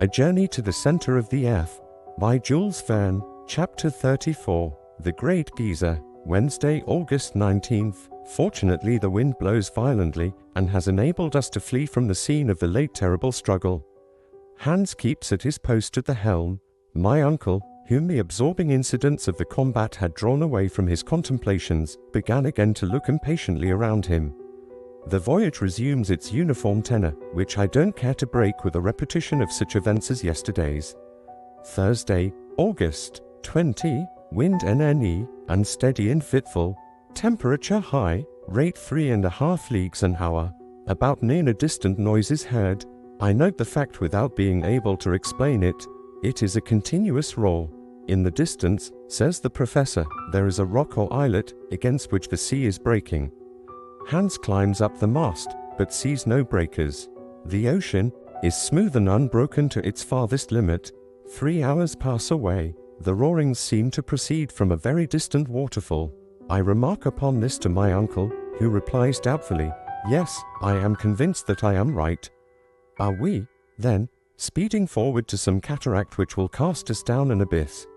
A Journey to the Center of the Earth, by Jules Verne, Chapter 34, The Great Geyser, Wednesday, August 19th. Fortunately, the wind blows violently and has enabled us to flee from the scene of the late terrible struggle. Hans keeps at his post at the helm. My uncle, whom the absorbing incidents of the combat had drawn away from his contemplations, began again to look impatiently around him. The voyage resumes its uniform tenor, which I don't care to break with a repetition of such events as yesterday's. Thursday, August 20, wind NNE, unsteady and fitful, temperature high, rate 3.5 leagues an hour. About noon a distant noise is heard. I note the fact without being able to explain it. It is a continuous roar. In the distance, says the professor, there is a rock or islet against which the sea is breaking. Hans climbs up the mast, but sees no breakers. The ocean is smooth and unbroken to its farthest limit. 3 hours pass away. The roarings seem to proceed from a very distant waterfall. I remark upon this to my uncle, who replies doubtfully, "Yes, I am convinced that I am right." Are we, then, speeding forward to some cataract which will cast us down an abyss?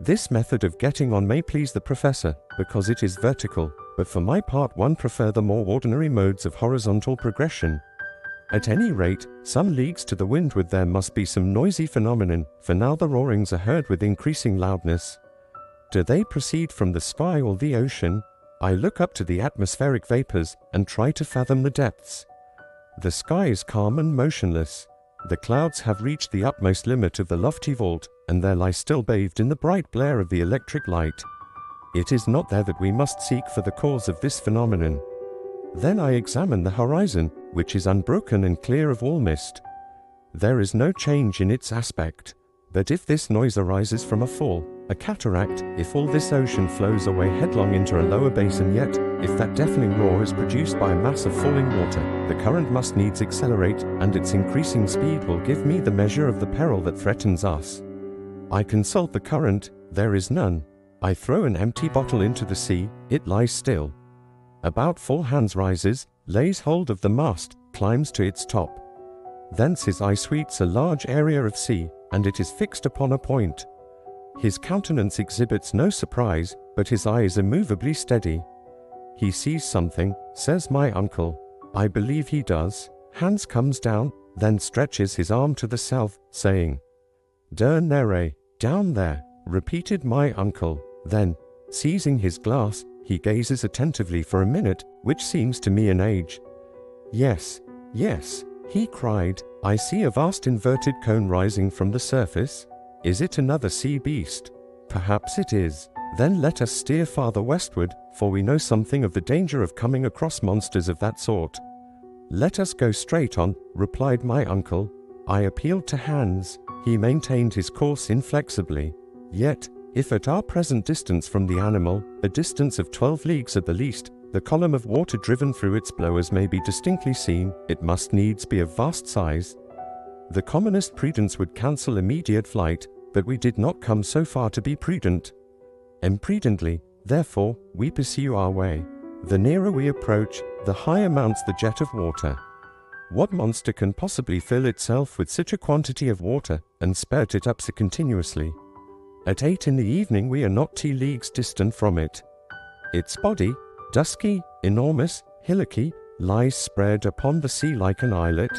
This method of getting on may please the professor, because it is vertical, but for my part one prefer the more ordinary modes of horizontal progression. At any rate, some leagues to the windward there must be some noisy phenomenon, for now the roarings are heard with increasing loudness. Do they proceed from the sky or the ocean? I look up to the atmospheric vapors and try to fathom the depths. The sky is calm and motionless. The clouds have reached the utmost limit of the lofty vault, and there lie still bathed in the bright glare of the electric light. It is not there that we must seek for the cause of this phenomenon. Then I examine the horizon, which is unbroken and clear of all mist. There is no change in its aspect. But if this noise arises from a fall, a cataract, if all this ocean flows away headlong into a lower basin, yet, if that deafening roar is produced by a mass of falling water, the current must needs accelerate, and its increasing speed will give me the measure of the peril that threatens us. I consult the current. There is none. I throw an empty bottle into the sea. It lies still. About 4 Hans rises, lays hold of the mast, climbs to its top. Thence his eye sweeps a large area of sea, and it is fixed upon a point. His countenance exhibits no surprise, but his eye is immovably steady. He sees something, says my uncle. I believe he does. Hans comes down, then stretches his arm to the south, saying, "Der nere, down there," repeated my uncle. Then, seizing his glass, he gazes attentively for a minute, which seems to me an age. "Yes, yes," he cried, "I see a vast inverted cone rising from the surface. Is it another sea beast? Perhaps it is. Then let us steer farther westward, for we know something of the danger of coming across monsters of that sort." "Let us go straight on," replied my uncle. I appealed to Hans. He maintained his course inflexibly. Yet, if at our present distance from the animal, a distance of 12 leagues at the least, the column of water driven through its blowers may be distinctly seen, it must needs be of vast size. The commonest prudence would cancel immediate flight, but we did not come so far to be prudent. Imprudently, therefore, we pursue our way. The nearer we approach, the higher mounts the jet of water. What monster can possibly fill itself with such a quantity of water, and spurt it up so continuously? At 8 in the evening we are not 2 leagues distant from it. Its body, dusky, enormous, hillocky, lies spread upon the sea like an islet.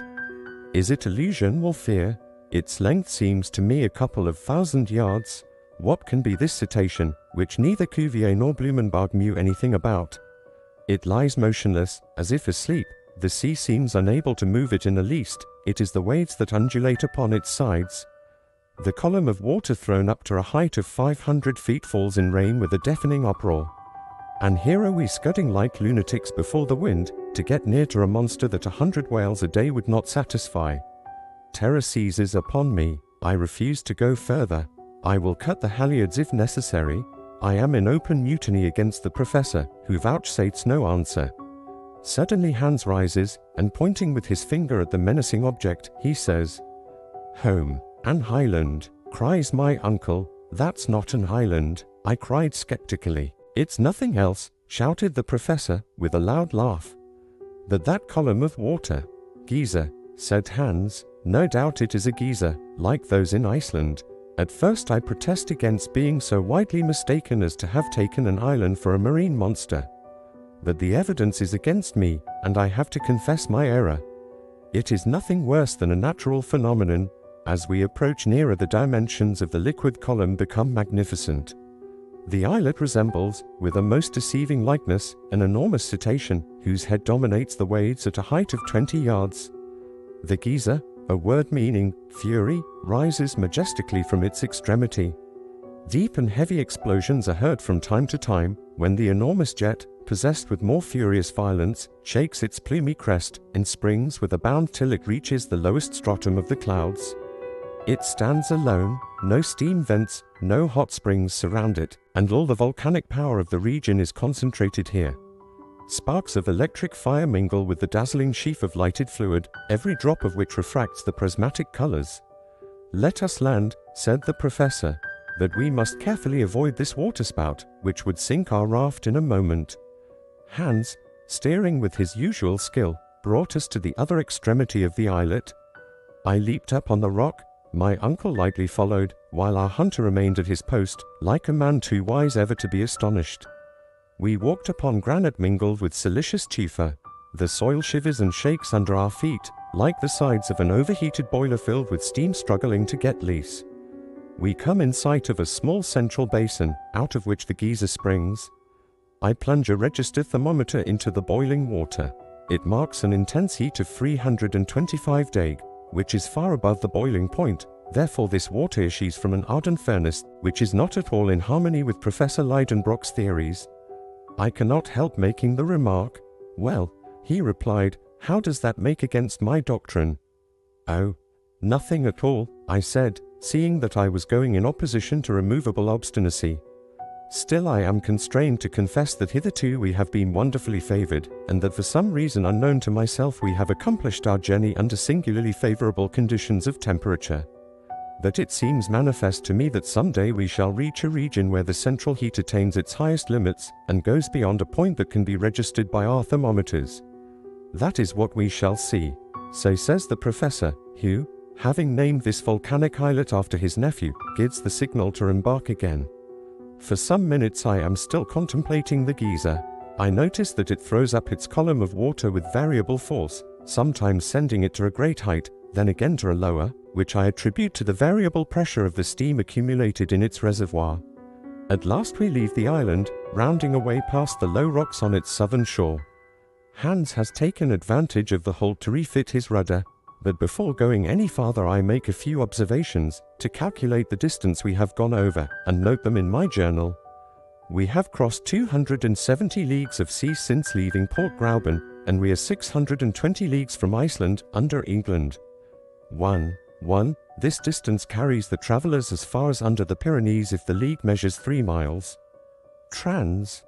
Is it illusion or fear? Its length seems to me a couple of 1,000 yards. What can be this cetacean, which neither Cuvier nor Blumenbach knew anything about? It lies motionless, as if asleep. The sea seems unable to move it in the least. It is the waves that undulate upon its sides. The column of water thrown up to a height of 500 feet falls in rain with a deafening uproar. And here are we scudding like lunatics before the wind, to get near to a monster that 100 whales a day would not satisfy. Terror seizes upon me. I refuse to go further. I will cut the halyards if necessary. I am in open mutiny against the professor, who vouchsafes no answer. Suddenly Hans rises, and pointing with his finger at the menacing object, he says, "Home. An island," cries my uncle. "That's not an island," I cried skeptically. "It's nothing else," shouted the professor, with a loud laugh. "But that column of water, geyser," said Hans. No doubt it is a geyser, like those in Iceland. At first I protest against being so widely mistaken as to have taken an island for a marine monster. But the evidence is against me, and I have to confess my error. It is nothing worse than a natural phenomenon. As we approach nearer, the dimensions of the liquid column become magnificent. The islet resembles, with a most deceiving likeness, an enormous cetacean, whose head dominates the waves at a height of 20 yards. The geyser, a word meaning fury, rises majestically from its extremity. Deep and heavy explosions are heard from time to time, when the enormous jet, possessed with more furious violence, shakes its plumy crest, and springs with a bound till it reaches the lowest stratum of the clouds. It stands alone, no steam vents, no hot springs surround it, and all the volcanic power of the region is concentrated here. Sparks of electric fire mingle with the dazzling sheaf of lighted fluid, every drop of which refracts the prismatic colors. "Let us land," said the professor, "but we must carefully avoid this waterspout, which would sink our raft in a moment." Hans, steering with his usual skill, brought us to the other extremity of the islet. I leaped up on the rock. My uncle lightly followed, while our hunter remained at his post, like a man too wise ever to be astonished. We walked upon granite mingled with silicious tufa. The soil shivers and shakes under our feet, like the sides of an overheated boiler filled with steam struggling to get loose. We come in sight of a small central basin, out of which the geyser springs. I plunge a register thermometer into the boiling water. It marks an intense heat of 325 deg, which is far above the boiling point. Therefore this water issues from an ardent furnace, which is not at all in harmony with Professor Leidenbrock's theories. I cannot help making the remark, "Well," he replied, "how does that make against my doctrine?" "Oh, nothing at all," I said, seeing that I was going in opposition to removable obstinacy. "Still I am constrained to confess that hitherto we have been wonderfully favored, and that for some reason unknown to myself we have accomplished our journey under singularly favorable conditions of temperature. But it seems manifest to me that some day we shall reach a region where the central heat attains its highest limits, and goes beyond a point that can be registered by our thermometers. That is what we shall see." So says the professor, who, having named this volcanic islet after his nephew, gives the signal to embark again. For some minutes I am still contemplating the geyser. I notice that it throws up its column of water with variable force, sometimes sending it to a great height, then again to a lower, which I attribute to the variable pressure of the steam accumulated in its reservoir. At last we leave the island, rounding away past the low rocks on its southern shore. Hans has taken advantage of the hold to refit his rudder, but before going any farther I make a few observations, to calculate the distance we have gone over, and note them in my journal. We have crossed 270 leagues of sea since leaving Port Grauben, and we are 620 leagues from Iceland, under England. 1. This distance carries the travelers as far as under the Pyrenees if the league measures 3 miles. Trans.